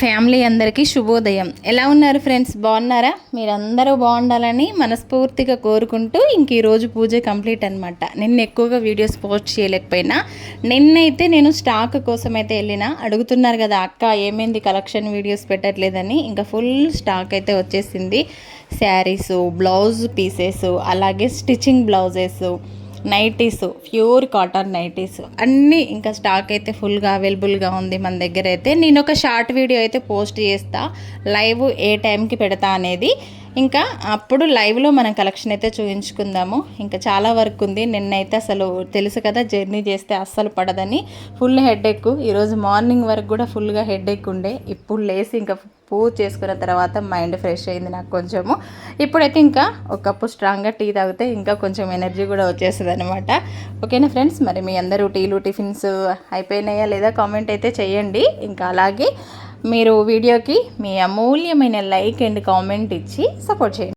Family అందరికీ శుభోదయం. ఎలా ఉన్నారు ఫ్రెండ్స్? బాగున్నారా? మీరందరూ బాగుండాలని మనస్ఫూర్తిగా కోరుకుంటూ ఇంక ఈరోజు పూజ కంప్లీట్ అనమాట. నిన్న ఎక్కువగా వీడియోస్ పోస్ట్ చేయలేకపోయినా, నిన్నైతే నేను స్టాక్ కోసం అయితే వెళ్ళిన. అడుగుతున్నారు కదా అక్క ఏమైంది కలెక్షన్ వీడియోస్ పెట్టట్లేదని. ఇంకా ఫుల్ స్టాక్ అయితే వచ్చేసింది. శారీసు, బ్లౌజ్ పీసెస్, అలాగే stitching blouses, nighties, pure cotton nighties అన్నీ ఇంకా స్టాక్ అయితే ఫుల్గా అవైలబుల్గా ఉంది మన దగ్గర అయితే. నేను ఒక షార్ట్ వీడియో అయితే పోస్ట్ చేస్తా, లైవ్ ఏ టైంకి పెడతా అనేది. ఇంకా అప్పుడు లైవ్లో మనం కలెక్షన్ అయితే చూపించుకుందాము. ఇంకా చాలా వర్క్ ఉంది. నిన్నైతే అసలు తెలుసు కదా జర్నీ చేస్తే అస్సలు పడదని, ఫుల్ హెడేక్. ఈరోజు మార్నింగ్ వరకు కూడా ఫుల్గా హెడేక్ ఉండే. ఇప్పుడు లేసి ఇంకా పూజ చేసుకున్న తర్వాత మైండ్ ఫ్రెష్ అయింది నాకు కొంచెము. ఇప్పుడైతే ఇంకా ఒక కప్పు స్ట్రాంగ్గా టీ తాగితే ఇంకా కొంచెం ఎనర్జీ కూడా వచ్చేస్తుంది అనమాట. ఓకేనా ఫ్రెండ్స్? మరి మీ అందరూ టీలు టిఫిన్స్ అయిపోయినాయా లేదా కామెంట్ అయితే చేయండి. ఇంకా అలాగే మీరు వీడియోకి మీ అమూల్యమైన లైక్ అండ్ కామెంట్ ఇచ్చి సపోర్ట్ చేయండి.